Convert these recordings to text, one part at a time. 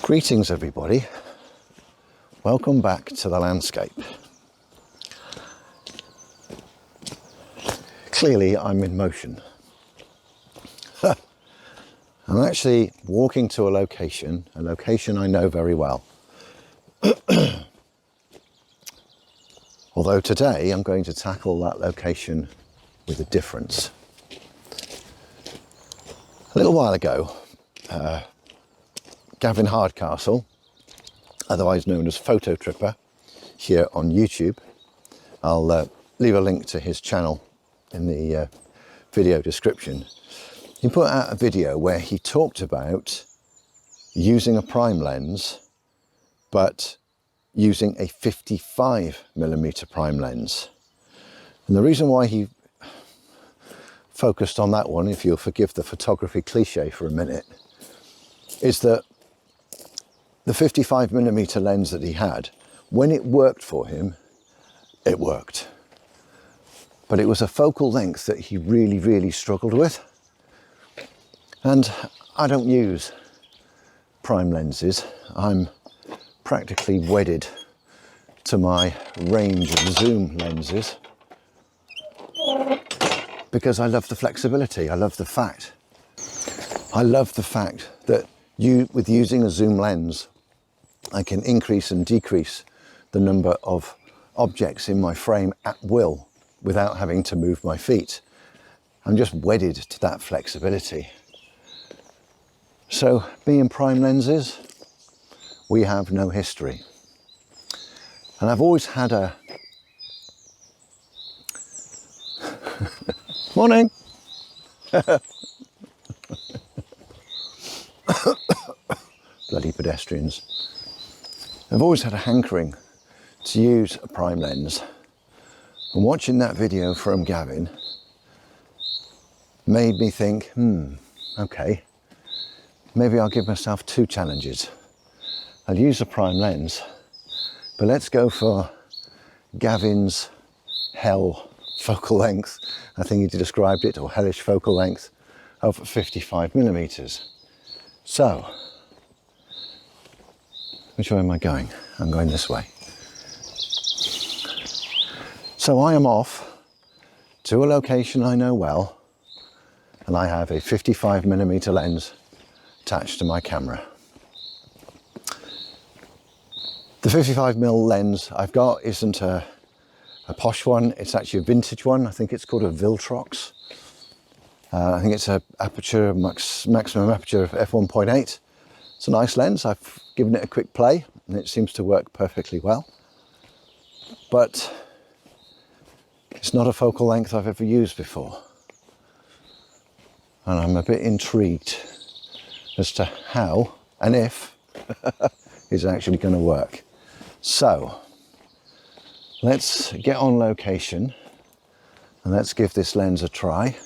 Greetings everybody, welcome back to the landscape. Clearly I'm in motion. I'm actually walking to a location I know very well. Although today I'm going to tackle that location with a difference. A little while ago, Gavin Hardcastle, otherwise known as Photo Tripper, here on YouTube. I'll leave a link to his channel in the video description. He put out a video where he talked about using a prime lens, but using a 55mm prime lens. And the reason why he focused on that one, if you'll forgive the photography cliche for a minute, is that the 55mm lens that he had, when it worked for him, it worked. But it was a focal length that he really struggled with. And I don't use prime lenses. I'm practically wedded to my range of zoom lenses because I love the flexibility. I love the fact that with using a zoom lens, I can increase and decrease the number of objects in my frame at will without having to move my feet. I'm just wedded to that flexibility. So, me and prime lenses, we have no history. And I've always had a... Morning! Bloody pedestrians. I've always had a hankering to use a prime lens. And watching that video from Gavin made me think, okay, maybe I'll give myself two challenges. I'll use a prime lens, but let's go for Gavin's hell focal length. I think he described it, or hellish focal length of 55mm. So, which way am I going? I'm going this way. So I am off to a location I know well, and I have a 55mm lens attached to my camera. The 55mm lens I've got isn't a posh one, it's actually a vintage one. I think it's called a Viltrox. I think it's a maximum aperture of f1.8. It's a nice lens. I've given it a quick play and it seems to work perfectly well. But it's not a focal length I've ever used before. And I'm a bit intrigued as to how and if it's actually going to work. So let's get on location and let's give this lens a try.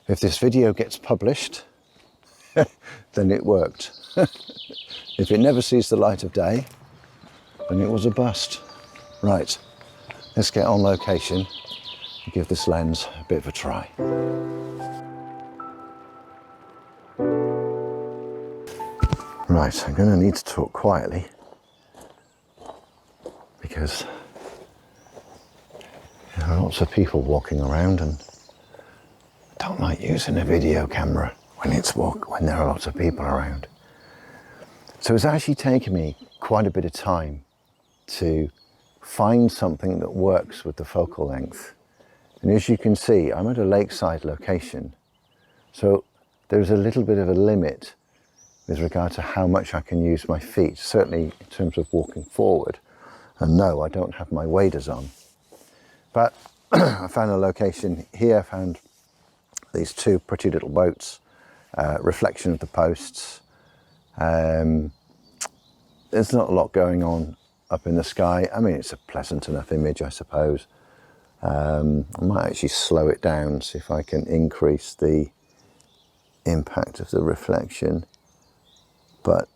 If this video gets published, then it worked. If it never sees the light of day, then it was a bust. Right, let's get on location and give this lens a bit of a try. Right, I'm going to need to talk quietly because there are lots of people walking around and I don't like using a video camera when there are lots of people around. So it's actually taken me quite a bit of time to find something that works with the focal length. And as you can see, I'm at a lakeside location. So there's a little bit of a limit with regard to how much I can use my feet, certainly in terms of walking forward. And no, I don't have my waders on. But I found a location here, found these two pretty little boats, reflection of the posts. There's not a lot going on up in the sky. I mean, it's a pleasant enough image, I suppose. I might actually slow it down, see if I can increase the impact of the reflection. But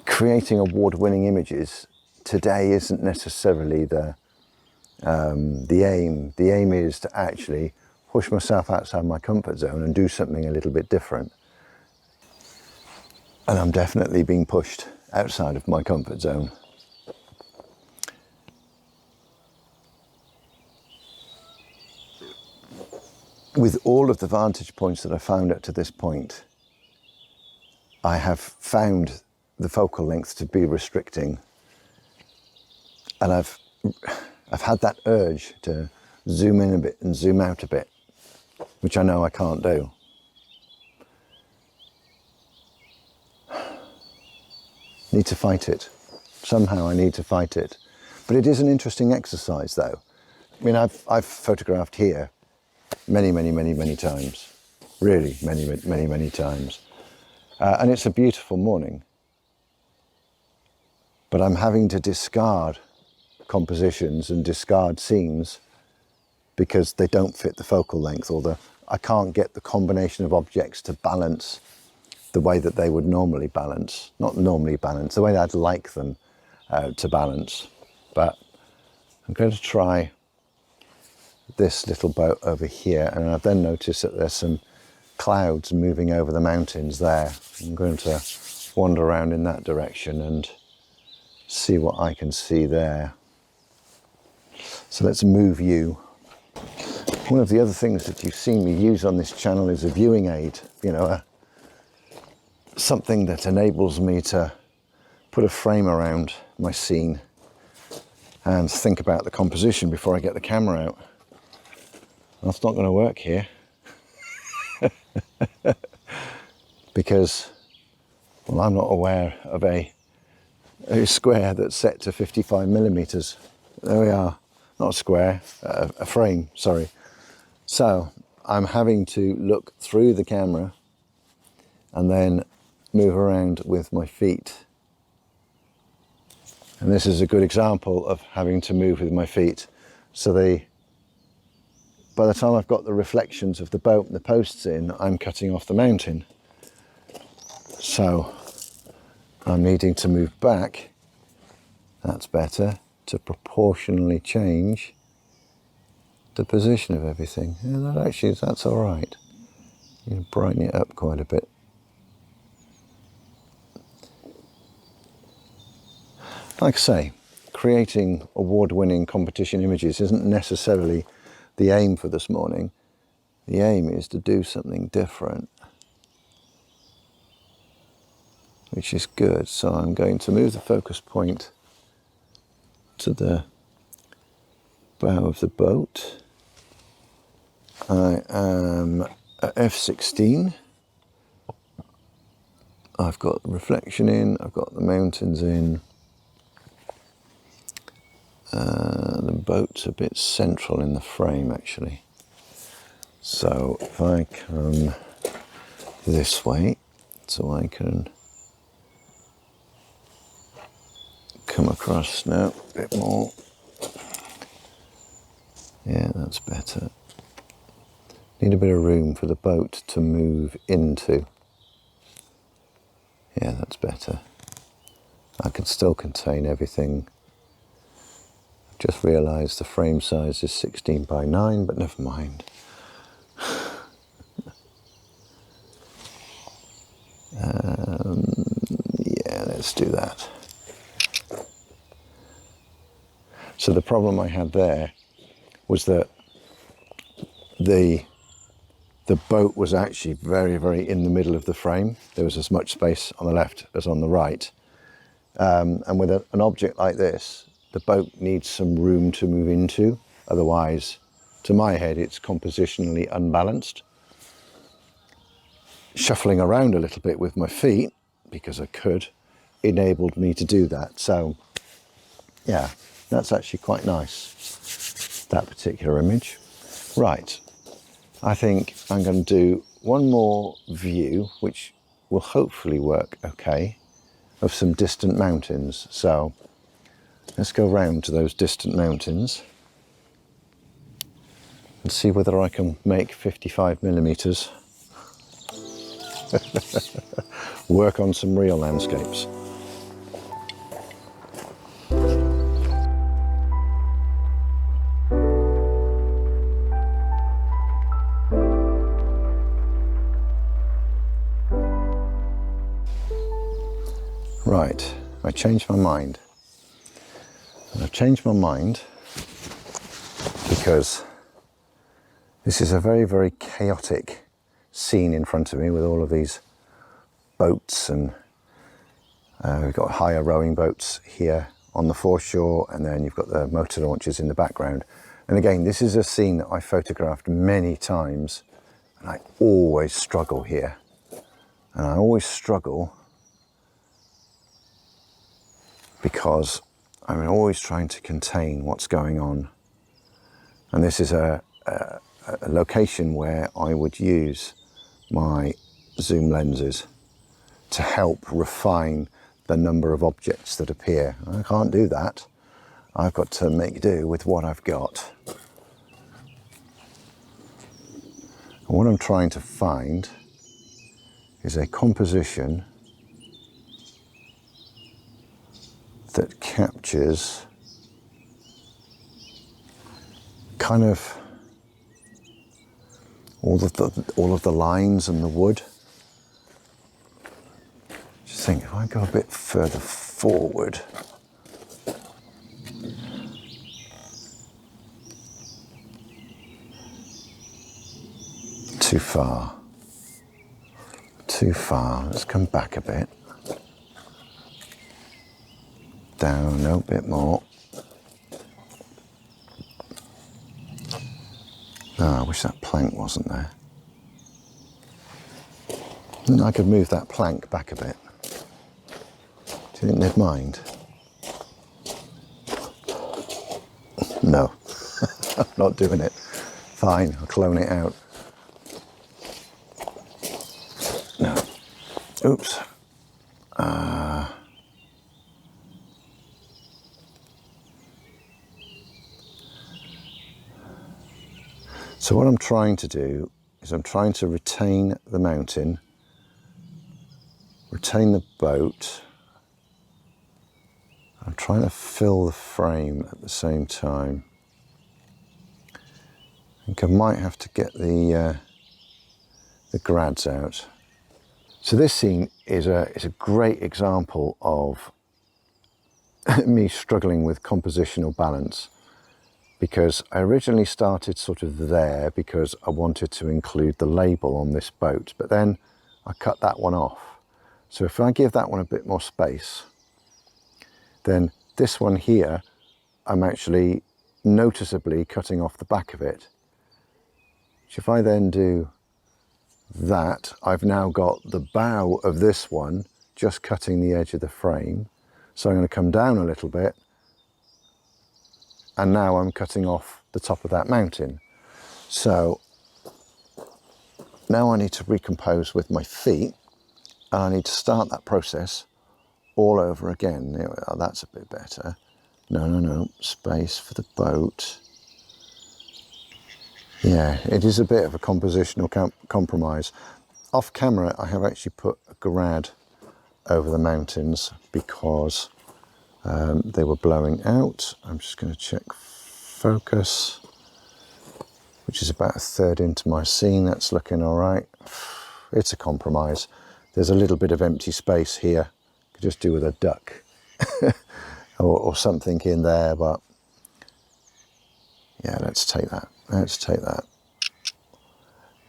creating award-winning images today isn't necessarily the aim. The aim is to actually push myself outside my comfort zone and do something a little bit different. And I'm definitely being pushed outside of my comfort zone. With all of the vantage points that I found up to this point, I have found the focal length to be restricting. And I've had that urge to zoom in a bit and zoom out a bit, which I know I can't do. Need to fight it. Somehow I need to fight it. But it is an interesting exercise though. I mean, I've photographed here many times. Really, many times. And it's a beautiful morning. But I'm having to discard compositions and discard scenes because they don't fit the focal length, or I can't get the combination of objects to balance the way that they would normally balance. Not normally balance, the way that I'd like them to balance. But I'm going to try this little boat over here, and I've then noticed that there's some clouds moving over the mountains there. I'm going to wander around in that direction and see what I can see there. So let's move you. One of the other things that you've seen me use on this channel is a viewing aid, you know, something that enables me to put a frame around my scene and think about the composition before I get the camera out. That's not going to work here because, well, I'm not aware of a square that's set to 55 millimeters. There we are. Not a square, a frame, sorry. So I'm having to look through the camera and then move around with my feet. And this is a good example of having to move with my feet. So by the time I've got the reflections of the boat and the posts in, I'm cutting off the mountain. So I'm needing to move back. That's better, to proportionally change the position of everything. Yeah, that's all right. You can brighten it up quite a bit. Like I say, creating award-winning competition images isn't necessarily the aim for this morning. The aim is to do something different, which is good. So I'm going to move the focus point to the bow of the boat. I am at f16. I've got the reflection in, I've got the mountains in. The boat's a bit central in the frame actually. So if I come this way, so I can come across now a bit more. Yeah, that's better. Need a bit of room for the boat to move into. Yeah, that's better. I can still contain everything. Just realised the frame size is 16 by 9, but never mind. Yeah, let's do that. So the problem I had there was that the boat was actually very in the middle of the frame. There was as much space on the left as on the right. And with an object like this, the boat needs some room to move into. Otherwise, to my head, it's compositionally unbalanced. Shuffling around a little bit with my feet, because I could, enabled me to do that. So, yeah, that's actually quite nice, that particular image. Right, I think I'm going to do one more view, which will hopefully work okay, of some distant mountains. So let's go round to those distant mountains and see whether I can make 55 millimeters work on some real landscapes. Right, I changed my mind. And I've changed my mind because this is a very, very chaotic scene in front of me with all of these boats, and we've got higher rowing boats here on the foreshore, and then you've got the motor launches in the background. And again, this is a scene that I photographed many times, and I always struggle here. And I always struggle because I'm always trying to contain what's going on. And this is a location where I would use my zoom lenses to help refine the number of objects that appear. I can't do that. I've got to make do with what I've got. And what I'm trying to find is a composition that captures kind of all of the lines and the wood. Just think, if I go a bit further forward, too far, too far. Let's come back a bit. Down, no, a bit more. Oh, I wish that plank wasn't there. And I could move that plank back a bit. Do you think they'd mind? No, I'm not doing it. Fine, I'll clone it out. No. Oops. So what I'm trying to do is I'm trying to retain the mountain, retain the boat. I'm trying to fill the frame at the same time. I think I might have to get the grads out. So this scene is a great example of me struggling with compositional balance, because I originally started sort of there because I wanted to include the label on this boat, but then I cut that one off. So if I give that one a bit more space, then this one here, I'm actually noticeably cutting off the back of it. So if I then do that, I've now got the bow of this one just cutting the edge of the frame. So I'm going to come down a little bit, and now I'm cutting off the top of that mountain. So now I need to recompose with my feet, and I need to start that process all over again. There we are, that's a bit better. No, space for the boat. Yeah, it is a bit of a compositional compromise. Off camera, I have actually put a grad over the mountains because they were blowing out. I'm just going to check focus, which is about a third into my scene. That's looking all right. It's a compromise. There's a little bit of empty space here. Could just do with a duck or something in there, but yeah, let's take that. Let's take that.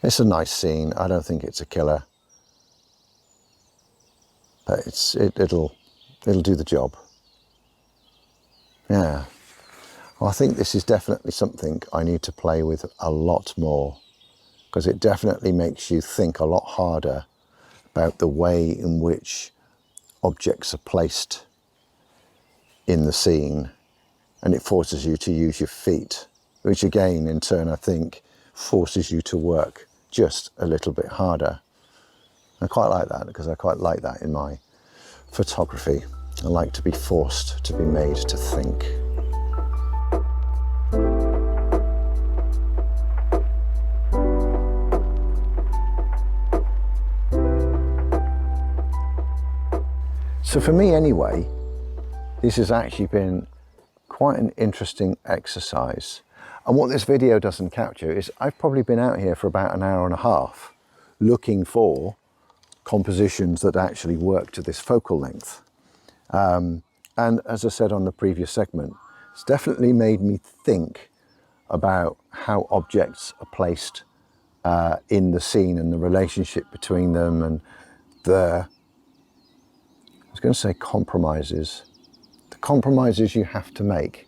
It's a nice scene. I don't think it's a killer, but it'll do the job. Yeah. Well, I think this is definitely something I need to play with a lot more, because it definitely makes you think a lot harder about the way in which objects are placed in the scene, and it forces you to use your feet, which again, in turn, I think forces you to work just a little bit harder. I quite like that, because I quite like that in my photography. I like to be forced to be made to think. So for me anyway, this has actually been quite an interesting exercise. And what this video doesn't capture is I've probably been out here for about an hour and a half looking for compositions that actually work to this focal length. And as I said on the previous segment, it's definitely made me think about how objects are placed in the scene and the relationship between them, and the, I was going to say compromises, the compromises you have to make.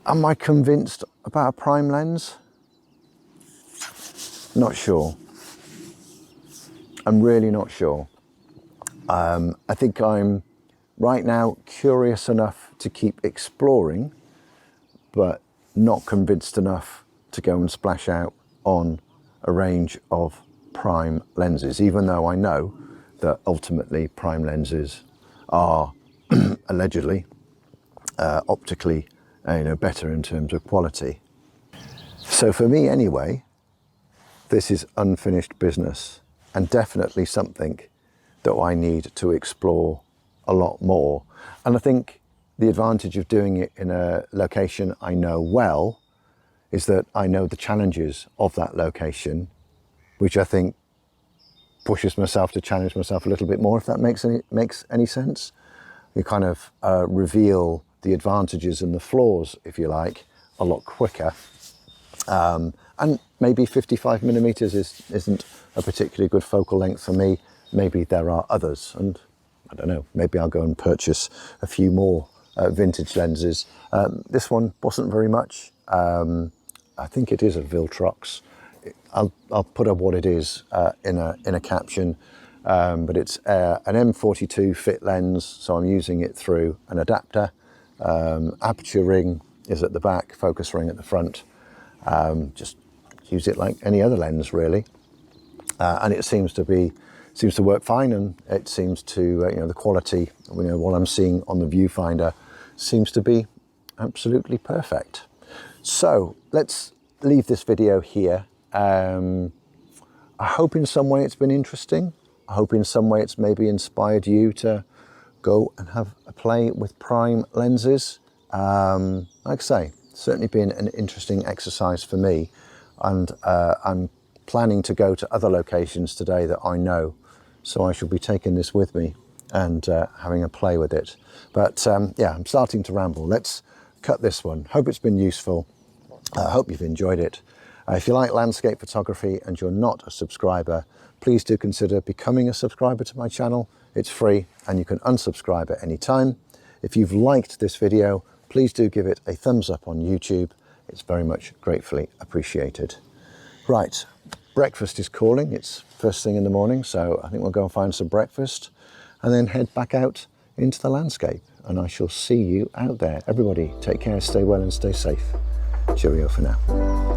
Am I convinced about a prime lens? Not sure. I'm really not sure. I think I'm right now curious enough to keep exploring, but not convinced enough to go and splash out on a range of prime lenses, even though I know that ultimately prime lenses are allegedly optically better in terms of quality. So for me anyway, this is unfinished business, and definitely something that I need to explore a lot more. And I think the advantage of doing it in a location I know well is that I know the challenges of that location, which I think pushes myself to challenge myself a little bit more, if that makes any sense. You kind of reveal the advantages and the flaws, if you like, a lot quicker. And maybe 55mm isn't a particularly good focal length for me. Maybe there are others, and I don't know, maybe I'll go and purchase a few more vintage lenses. This one wasn't very much. I think it is a Viltrox. I'll put up what it is in a caption, but it's an M42 fit lens, so I'm using it through an adapter. Aperture ring is at the back, focus ring at the front. Just use it like any other lens really, and it seems to work fine, and it seems to the quality, what I'm seeing on the viewfinder seems to be absolutely perfect. So let's leave this video here. I hope in some way it's been interesting. I hope in some way it's maybe inspired you to go and have a play with prime lenses. Like I say, certainly been an interesting exercise for me, and I'm planning to go to other locations today that I know, so I shall be taking this with me and having a play with it. But yeah, I'm starting to ramble. Let's cut this one. Hope it's been useful. I hope you've enjoyed it. If you like landscape photography and you're not a subscriber, please do consider becoming a subscriber to my channel. It's free and you can unsubscribe at any time. If you've liked this video, please do give it a thumbs up on YouTube. It's very much gratefully appreciated. Right, breakfast is calling. It's first thing in the morning, so I think we'll go and find some breakfast and then head back out into the landscape, and I shall see you out there. Everybody, take care, stay well and stay safe. Cheerio for now.